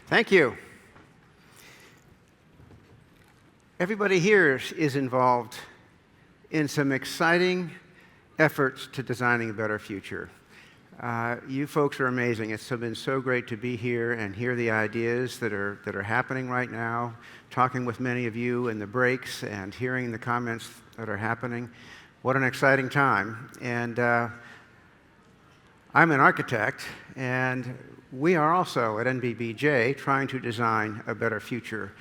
Thank you. Everybody here is involved in some exciting efforts to designing a better future. You folks are amazing. It's been so great to be here and hear the ideas that are happening right now, talking with many of you in the breaks and hearing the comments that are happening. What an exciting time. And I'm an architect, and we are also at NBBJ trying to design a better future.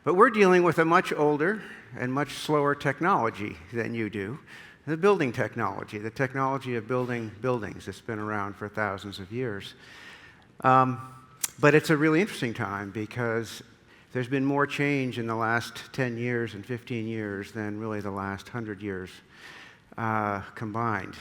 But we're dealing with a much older and much slower technology than you do. The building technology, the technology of building buildings that's been around for thousands of years. But it's a really interesting time because there's been more change in the last 10 years and 15 years than really the last 100 years combined.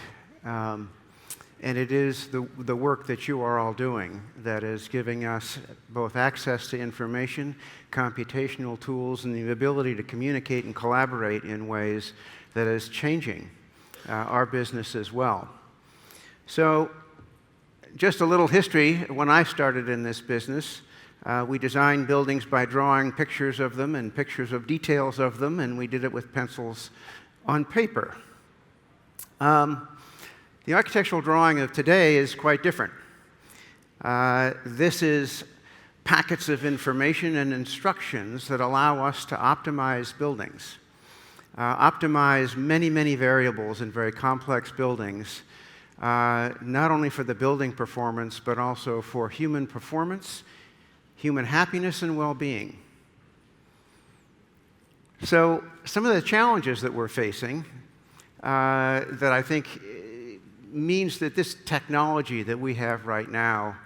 And it is the work that you are all doing that is giving us both access to information, computational tools, and the ability to communicate and collaborate in ways that is changing our business as well. So just a little history. When I started in this business, we designed buildings by drawing pictures of them and pictures of details of them, and we did it with pencils on paper. The architectural drawing of today is quite different. This is packets of information and instructions that allow us to optimize buildings, optimize many, many variables in very complex buildings, not only for the building performance, but also for human performance, human happiness, and well-being. So some of the challenges that we're facing that I think means that this technology that we have right now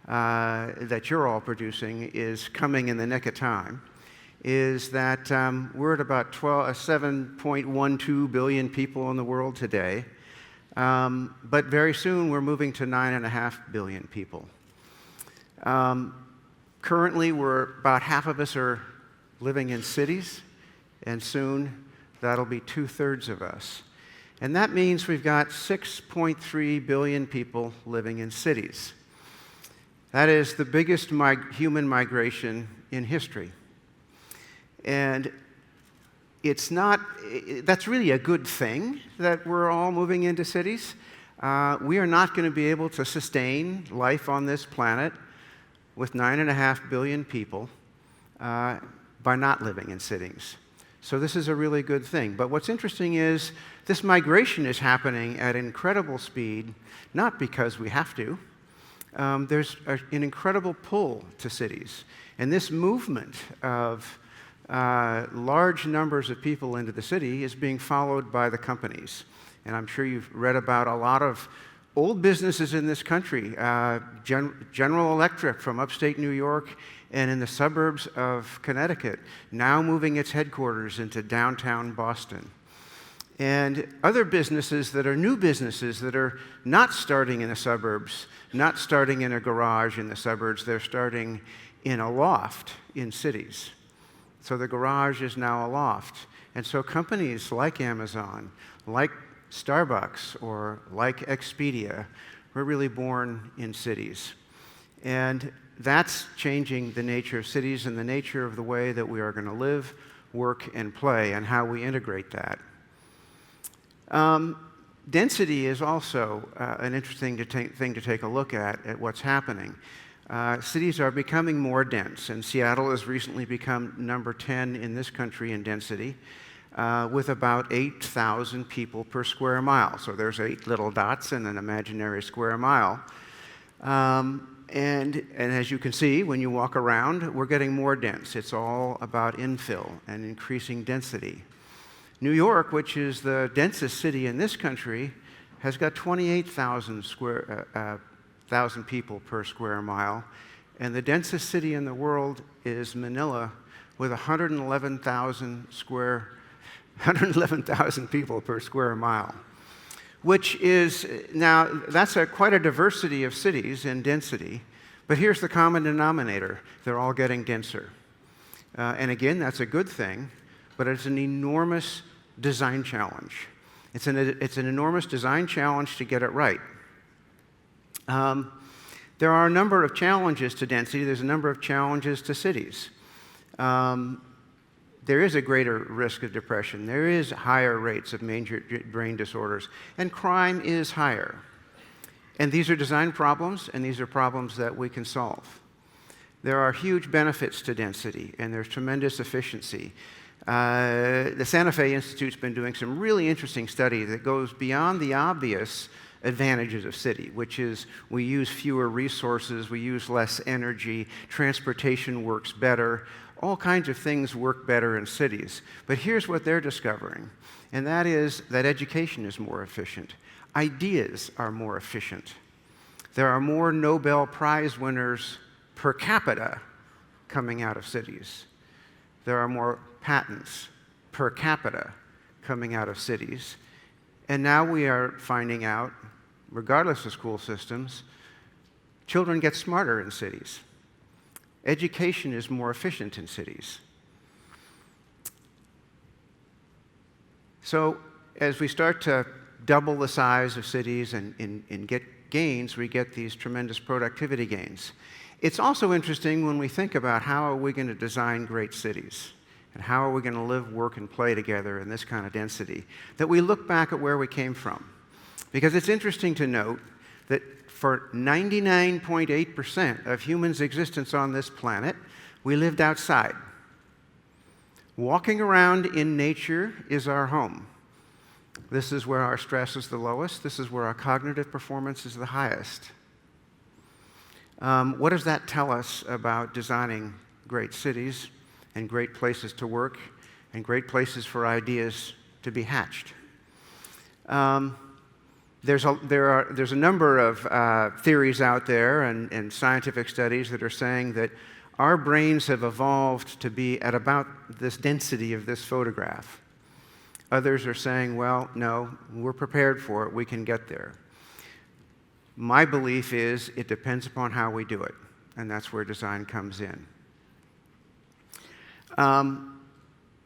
that you're all producing is coming in the nick of time, is that we're at about 7.12 billion people in the world today, but very soon we're moving to 9.5 billion people. Currently, about half of us are living in cities, and soon that'll be 2/3 of us. And that means we've got 6.3 billion people living in cities. That is the biggest human migration in history. And that's really a good thing that we're all moving into cities. We are not going to be able to sustain life on this planet with 9.5 billion people by not living in cities. So this is a really good thing. But what's interesting is this migration is happening at incredible speed, not because we have to. There's an incredible pull to cities. And this movement of large numbers of people into the city is being followed by the companies. And I'm sure you've read about a lot of old businesses in this country. General Electric from upstate New York and in the suburbs of Connecticut, now moving its headquarters into downtown Boston. And other businesses that are new businesses that are not starting in the suburbs, not starting in a garage in the suburbs, they're starting in a loft in cities. So the garage is now a loft. And so companies like Amazon, like Starbucks, or like Expedia were really born in cities. And that's changing the nature of cities and the nature of the way that we are going to live, work, and play, and how we integrate that. Density is also an interesting thing to take a look at what's happening. Cities are becoming more dense, and Seattle has recently become number 10 in this country in density, with about 8,000 people per square mile. So there's 8 little dots in an imaginary square mile. And as you can see, when you walk around, we're getting more dense. It's all about infill and increasing density. New York, which is the densest city in this country, has got 28,000 people per square mile. And the densest city in the world is Manila, with 111,000 people per square mile. Which is, now, that's quite a diversity of cities in density, but here's the common denominator. They're all getting denser. And again, that's a good thing, but it's an enormous design challenge. It's an enormous design challenge to get it right. There are a number of challenges to density. There's a number of challenges to cities. There is a greater risk of depression. There is higher rates of major brain disorders, and crime is higher. And these are design problems, and these are problems that we can solve. There are huge benefits to density, and there's tremendous efficiency. The Santa Fe Institute's been doing some really interesting study that goes beyond the obvious advantages of city, which is we use fewer resources, we use less energy, transportation works better, all kinds of things work better in cities. But here's what they're discovering, and that is that education is more efficient. Ideas are more efficient. There are more Nobel Prize winners per capita coming out of cities. There are more patents per capita coming out of cities. And now we are finding out, regardless of school systems, children get smarter in cities. Education is more efficient in cities. So as we start to double the size of cities and get gains, we get these tremendous productivity gains. It's also interesting when we think about how are we going to design great cities and how are we going to live, work, and play together in this kind of density, that we look back at where we came from. Because it's interesting to note that for 99.8% of humans' existence on this planet, we lived outside. Walking around in nature is our home. This is where our stress is the lowest. This is where our cognitive performance is the highest. What does that tell us about designing great cities and great places to work and great places for ideas to be hatched? There's a number of theories out there and scientific studies that are saying that our brains have evolved to be at about this density of this photograph. Others are saying, well, no, we're prepared for it, we can get there. My belief is it depends upon how we do it, and that's where design comes in.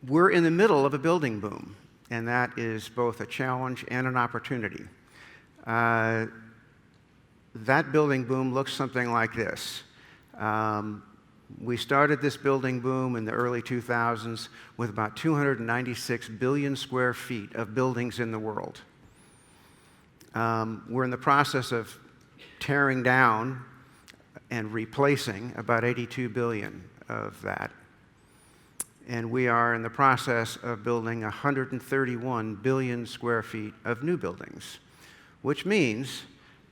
We're in the middle of a building boom, and that is both a challenge and an opportunity. That building boom looks something like this. We started this building boom in the early 2000s with about 296 billion square feet of buildings in the world. We're in the process of tearing down and replacing about 82 billion of that. And we are in the process of building 131 billion square feet of new buildings, which means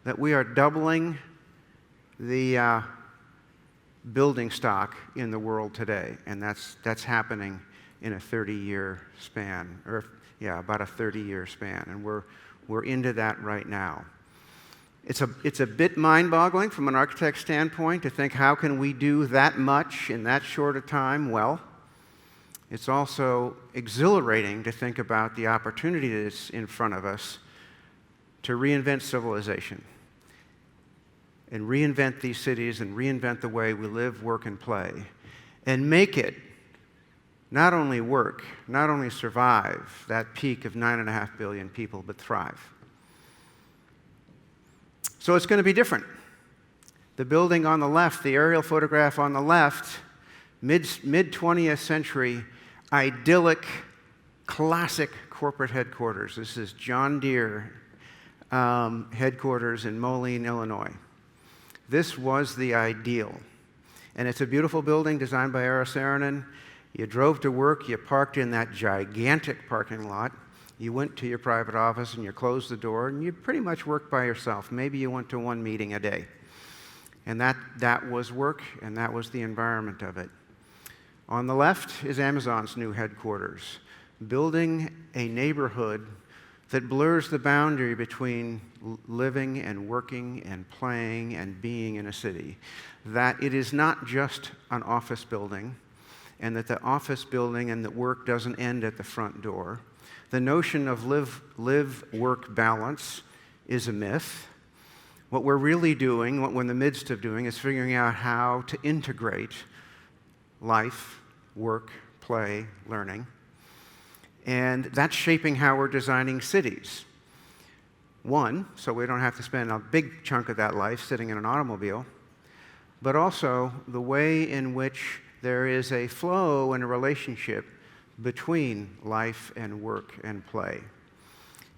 that we are doubling the building stock in the world today, and that's happening in a 30-year span, or about a 30-year span, and we're into that right now. It's a bit mind-boggling from an architect's standpoint to think, how can we do that much in that short a time? Well, it's also exhilarating to think about the opportunity that's in front of us to reinvent civilization and reinvent these cities and reinvent the way we live, work, and play, and make it not only work, not only survive that peak of 9.5 billion people, but thrive. So it's going to be different. The building on the left, the aerial photograph on the left, mid-20th century, idyllic, classic corporate headquarters. This is John Deere headquarters in Moline, Illinois. This was the ideal. And it's a beautiful building designed by Eero Saarinen. You drove to work, you parked in that gigantic parking lot, you went to your private office and you closed the door, and you pretty much worked by yourself. Maybe you went to one meeting a day. And that was work, and that was the environment of it. On the left is Amazon's new headquarters, building a neighborhood that blurs the boundary between living and working and playing and being in a city. That it is not just an office building, and that the office building and the work doesn't end at the front door. The notion of live-work balance is a myth. What we're really doing, what we're in the midst of doing, is figuring out how to integrate life, work, play, learning. And that's shaping how we're designing cities. One, so we don't have to spend a big chunk of that life sitting in an automobile, but also the way in which there is a flow and a relationship between life and work and play.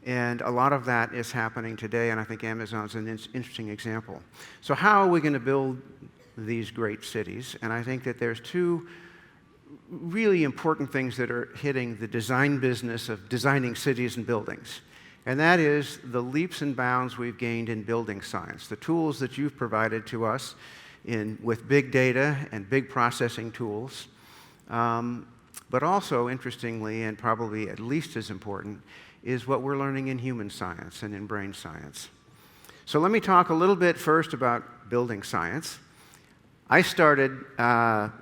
And a lot of that is happening today, and I think Amazon's an interesting example. So how are we going to build these great cities? And I think that there's two really important things that are hitting the design business of designing cities and buildings. And that is the leaps and bounds we've gained in building science, the tools that you've provided to us with big data and big processing tools. But also, interestingly, and probably at least as important, is what we're learning in human science and in brain science. So let me talk a little bit first about building science. I started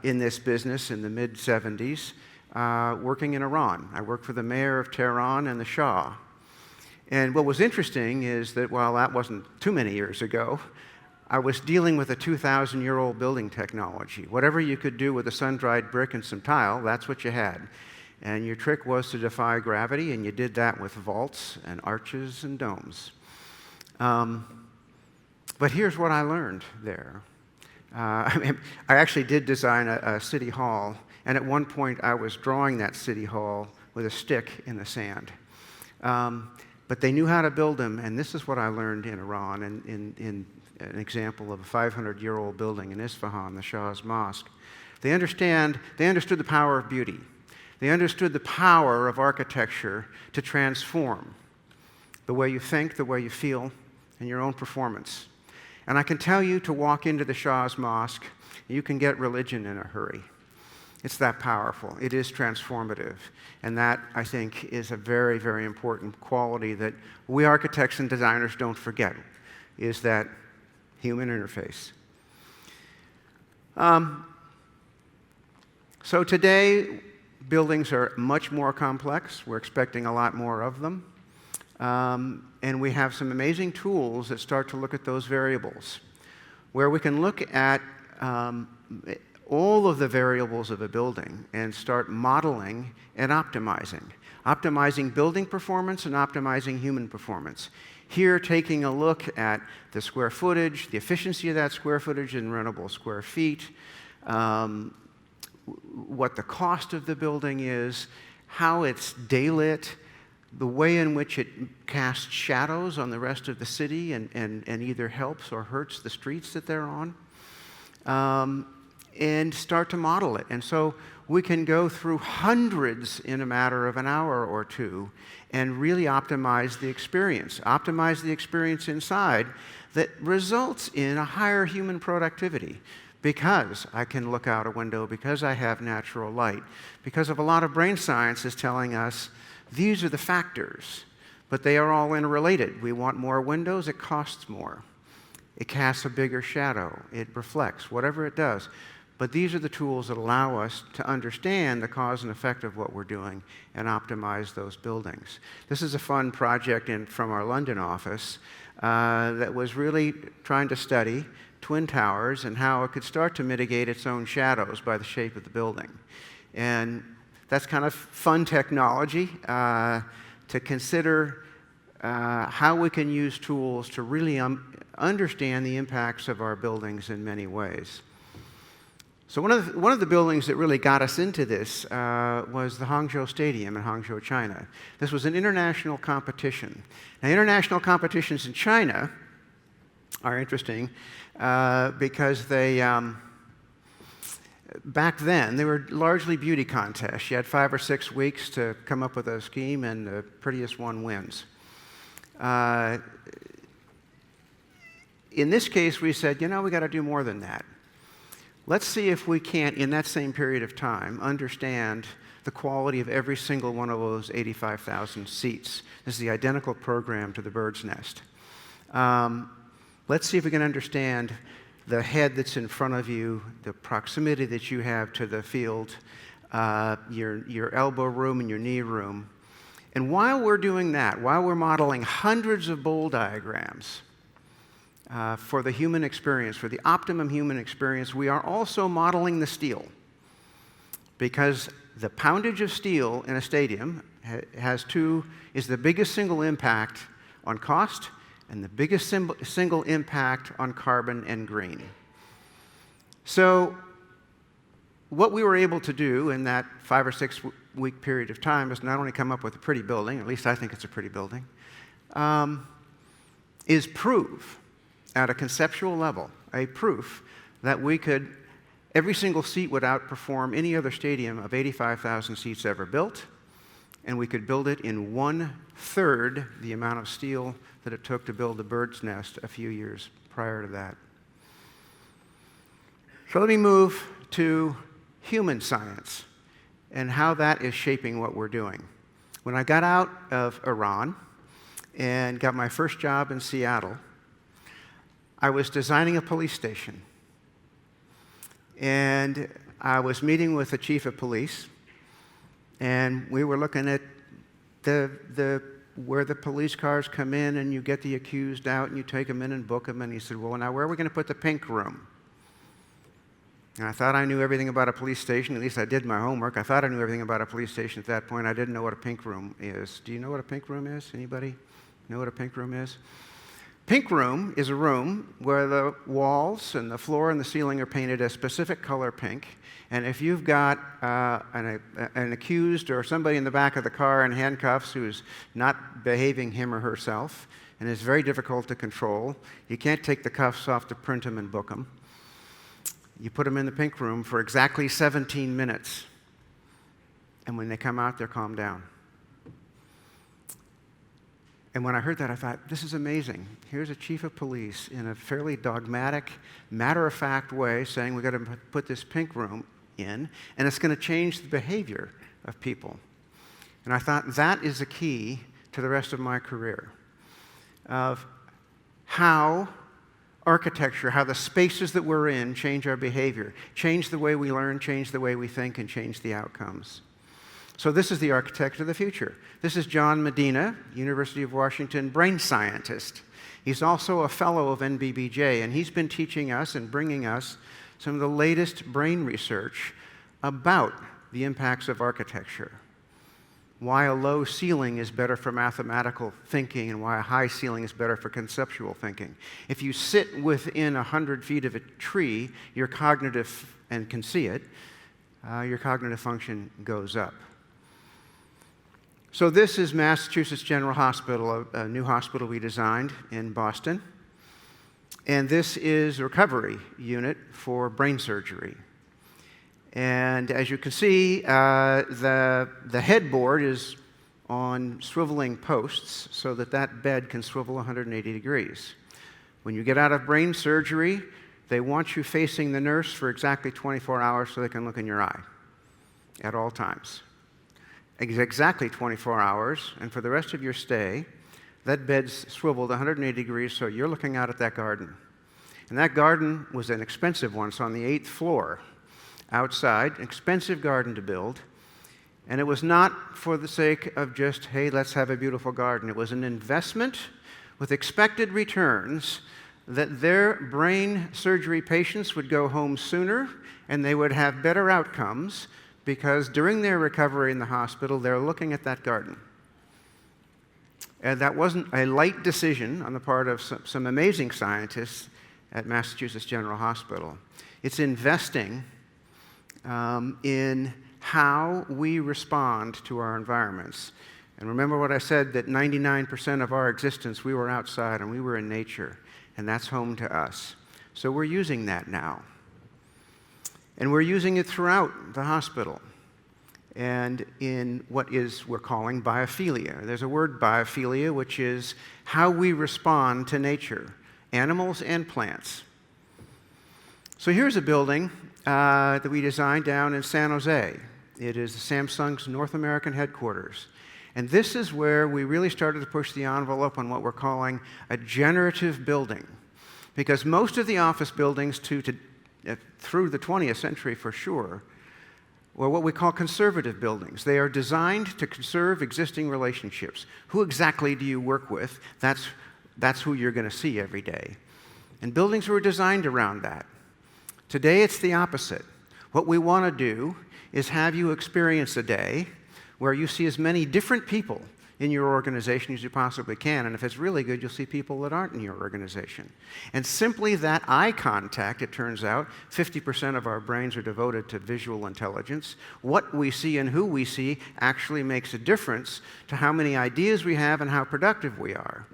in this business in the mid-'70s working in Iran. I worked for the mayor of Tehran and the Shah. And what was interesting is that while that wasn't too many years ago, I was dealing with a 2,000-year-old building technology. Whatever you could do with a sun-dried brick and some tile, that's what you had. And your trick was to defy gravity, and you did that with vaults and arches and domes. But here's what I learned there. I actually did design a city hall, and at one point I was drawing that city hall with a stick in the sand. But they knew how to build them, and this is what I learned in Iran, in an example of a 500-year-old building in Isfahan, the Shah's Mosque. They understood the power of beauty. They understood the power of architecture to transform the way you think, the way you feel, and your own performance. And I can tell you, to walk into the Shah's Mosque, you can get religion in a hurry. It's that powerful. It is transformative. And that, I think, is a very, very important quality that we architects and designers don't forget, is that human interface. So today, buildings are much more complex. We're expecting a lot more of them. And we have some amazing tools that start to look at those variables, where we can look at all of the variables of a building and start modeling and optimizing building performance and optimizing human performance. Here, taking a look at the square footage, the efficiency of that square footage in rentable square feet, what the cost of the building is, how it's daylit, the way in which it casts shadows on the rest of the city and either helps or hurts the streets that they're on, and start to model it. And so we can go through hundreds in a matter of an hour or two and really optimize the experience inside that results in a higher human productivity, because I can look out a window, because I have natural light, because of a lot of brain science is telling us these are the factors, but they are all interrelated. We want more windows, it costs more. It casts a bigger shadow, it reflects, whatever it does. But these are the tools that allow us to understand the cause and effect of what we're doing and optimize those buildings. This is a fun project from our London office that was really trying to study twin towers and how it could start to mitigate its own shadows by the shape of the building. And that's kind of fun technology to consider how we can use tools to really understand the impacts of our buildings in many ways. So one of the buildings that really got us into this was the Hangzhou Stadium in Hangzhou, China. This was an international competition. Now, international competitions in China are interesting because they, back then, they were largely beauty contests. You had 5 or 6 weeks to come up with a scheme, and the prettiest one wins. In this case, we said, we got to do more than that. Let's see if we can't, in that same period of time, understand the quality of every single one of those 85,000 seats. This is the identical program to the bird's nest. Let's see if we can understand the head that's in front of you, the proximity that you have to the field, your elbow room and your knee room. And while we're doing that, while we're modeling hundreds of bowl diagrams, for the human experience, for the optimum human experience, we are also modeling the steel. Because the poundage of steel in a stadium is the biggest single impact on cost and the biggest single impact on carbon and green. So what we were able to do in that 5 or 6 week period of time is not only come up with a pretty building, at least I think it's a pretty building, is prove at a conceptual level, a proof that we could, every single seat would outperform any other stadium of 85,000 seats ever built, and we could build it in 1/3 the amount of steel that it took to build the bird's nest a few years prior to that. So let me move to human science and how that is shaping what we're doing. When I got out of Iran and got my first job in Seattle, I was designing a police station. And I was meeting with the chief of police, and we were looking at where the police cars come in and you get the accused out and you take them in and book them. And he said, well, now where are we going to put the pink room? And I thought I knew everything about a police station. At least I did my homework. I thought I knew everything about a police station at that point. I didn't know what a pink room is. Do you know what a pink room is? Anybody know what a pink room is? Pink room is a room where the walls and the floor and the ceiling are painted a specific color pink. And if you've got an accused or somebody in the back of the car in handcuffs who's not behaving him or herself and is very difficult to control, you can't take the cuffs off to print them and book them. You put them in the pink room for exactly 17 minutes. And when they come out, they're calmed down. And when I heard that, I thought, this is amazing. Here's a chief of police in a fairly dogmatic, matter-of-fact way saying we've got to put this pink room in, and it's going to change the behavior of people. And I thought that is the key to the rest of my career, of how architecture, how the spaces that we're in change our behavior, change the way we learn, change the way we think, and change the outcomes. So this is the architect of the future. This is John Medina, University of Washington brain scientist. He's also a fellow of NBBJ, and he's been teaching us and bringing us some of the latest brain research about the impacts of architecture, why a low ceiling is better for mathematical thinking and why a high ceiling is better for conceptual thinking. If you sit within 100 feet of a tree, your cognitive, and can see it, your cognitive function goes up. So this is Massachusetts General Hospital, a new hospital we designed in Boston. And this is a recovery unit for brain surgery. And as you can see, the headboard is on swiveling posts so that that bed can swivel 180 degrees. When you get out of brain surgery, they want you facing the nurse for exactly 24 hours so they can look in your eye at all times. Exactly 24 hours, and for the rest of your stay, that bed's swiveled 180 degrees, so you're looking out at that garden. And that garden was an expensive one, so on the 8th floor, outside, an expensive garden to build, and it was not for the sake of just, hey, let's have a beautiful garden. It was an investment with expected returns that their brain surgery patients would go home sooner, and they would have better outcomes, because during their recovery in the hospital, they're looking at that garden. And that wasn't a light decision on the part of some amazing scientists at Massachusetts General Hospital. It's investing in how we respond to our environments. And remember what I said, that 99% of our existence, we were outside and we were in nature, and that's home to us. So we're using that now. And we're using it throughout the hospital and in what we're calling biophilia. There's a word, biophilia, which is how we respond to nature, animals and plants. So here's a building that we designed down in San Jose. It is Samsung's North American headquarters. And this is where we really started to push the envelope on what we're calling a generative building. Because most of the office buildings through the 20th century for sure, were what we call conservative buildings. They are designed to conserve existing relationships. Who exactly do you work with? That's who you're going to see every day. And buildings were designed around that. Today it's the opposite. What we want to do is have you experience a day where you see as many different people in your organization as you possibly can. And if it's really good, you'll see people that aren't in your organization. And simply that eye contact, it turns out, 50% of our brains are devoted to visual intelligence. What we see and who we see actually makes a difference to how many ideas we have and how productive we are.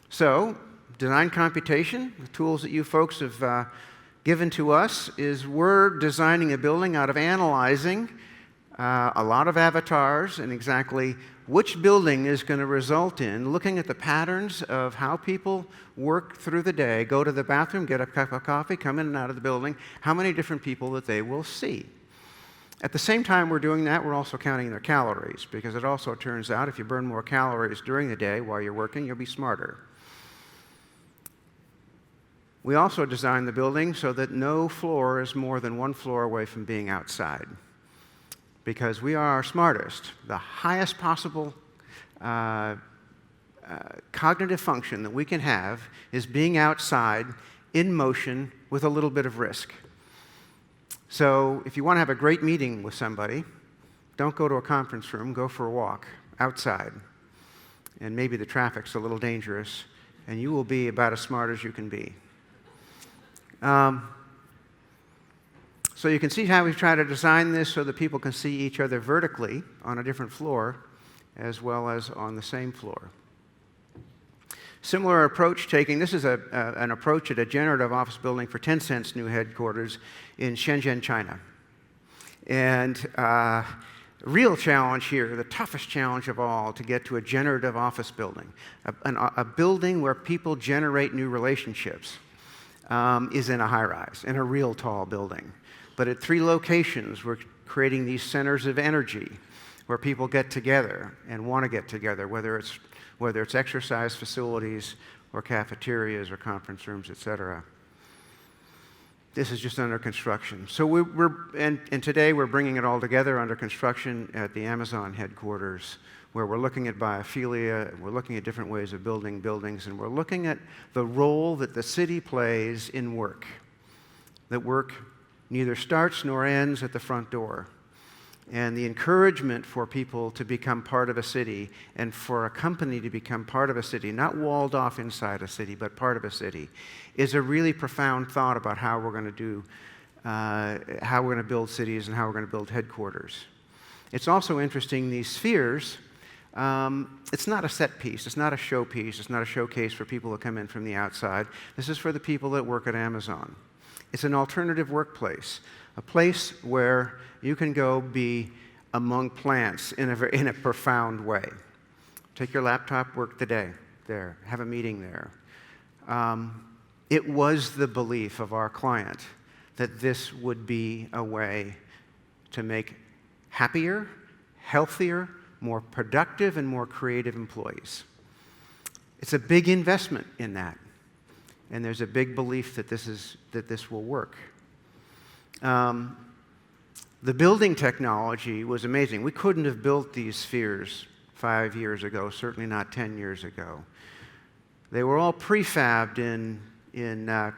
So, design computation, the tools that you folks have given to us, is we're designing a building out of analyzing a lot of avatars and exactly which building is going to result in looking at the patterns of how people work through the day, go to the bathroom, get a cup of coffee, come in and out of the building, how many different people that they will see. At the same time we're doing that, we're also counting their calories, because it also turns out if you burn more calories during the day while you're working, you'll be smarter. We also designed the building so that no floor is more than one floor away from being outside, because we are our smartest. The highest possible cognitive function that we can have is being outside, in motion, with a little bit of risk. So if you want to have a great meeting with somebody, don't go to a conference room, go for a walk outside. And maybe the traffic's a little dangerous, and you will be about as smart as you can be. So you can see how we've tried to design this so that people can see each other vertically on a different floor as well as on the same floor. Similar approach taking, this is an approach at a generative office building for Tencent's new headquarters in Shenzhen, China. And real challenge here, the toughest challenge of all, to get to a generative office building, a building where people generate new relationships, is in a high-rise, in a real tall building. But at 3 locations, we're creating these centers of energy where people get together and want to get together, whether it's exercise facilities or cafeterias or conference rooms, etc. This is just under construction. So and today we're bringing it all together under construction at the Amazon headquarters, where we're looking at biophilia, we're looking at different ways of building buildings, and we're looking at the role that the city plays in work. That work neither starts nor ends at the front door. And the encouragement for people to become part of a city and for a company to become part of a city, not walled off inside a city, but part of a city, is a really profound thought about how we're going to build cities and how we're going to build headquarters. It's also interesting, these spheres, it's not a set piece, it's not a showpiece, it's not a showcase for people who come in from the outside. This is for the people that work at Amazon. It's an alternative workplace, a place where you can go be among plants in a profound way. Take your laptop, work the day there, have a meeting there. It was the belief of our client that this would be a way to make happier, healthier, more productive, and more creative employees. It's a big investment in that. And there's a big belief that this will work. The building technology was amazing. We couldn't have built these spheres 5 years ago, certainly not 10 years ago. They were all prefabbed in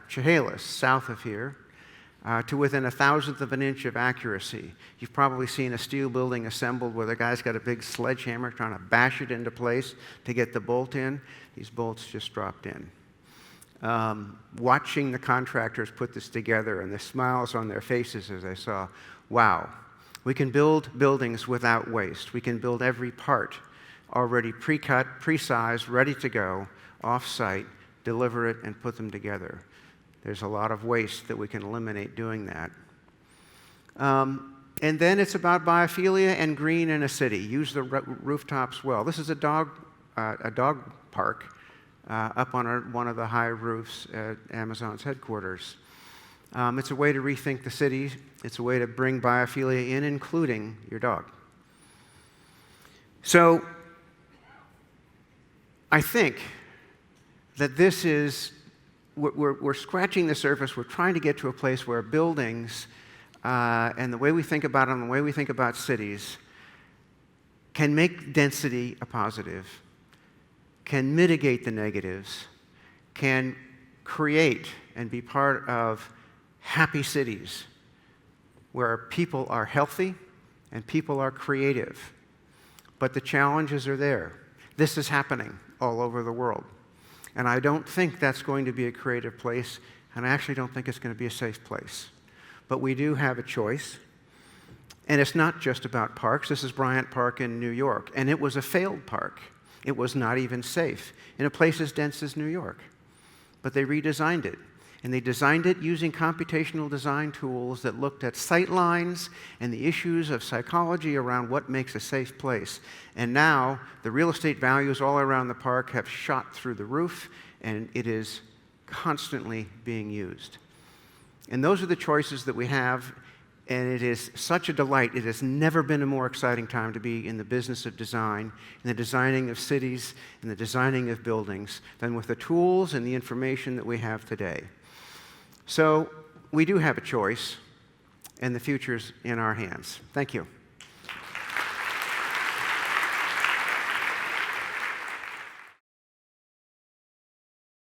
Chehalis, south of here, to within 1,000th of an inch of accuracy. You've probably seen a steel building assembled where the guy's got a big sledgehammer trying to bash it into place to get the bolt in. These bolts just dropped in. Watching the contractors put this together and the smiles on their faces as they saw, wow, we can build buildings without waste. We can build every part already pre-cut, pre-sized, ready to go, off-site, deliver it, and put them together. There's a lot of waste that we can eliminate doing that. And then it's about biophilia and green in a city. Use the rooftops well. This is a dog park up on one of the high roofs at Amazon's headquarters. It's a way to rethink the city. It's a way to bring biophilia in, including your dog. So I think that this is, we're scratching the surface. We're trying to get to a place where buildings and the way we think about them, the way we think about cities, can make density a positive, can mitigate the negatives, can create and be part of happy cities where people are healthy and people are creative. But the challenges are there. This is happening all over the world. And I don't think that's going to be a creative place, and I actually don't think it's going to be a safe place. But we do have a choice. And it's not just about parks. This is Bryant Park in New York, and it was a failed park. It was not even safe in a place as dense as New York. But they redesigned it. And they designed it using computational design tools that looked at sight lines and the issues of psychology around what makes a safe place. And now the real estate values all around the park have shot through the roof, and it is constantly being used. And those are the choices that we have, and it is such a delight. It has never been a more exciting time to be in the business of design, in the designing of cities, in the designing of buildings, than with the tools and the information that we have today. So we do have a choice, and the future's in our hands. Thank you.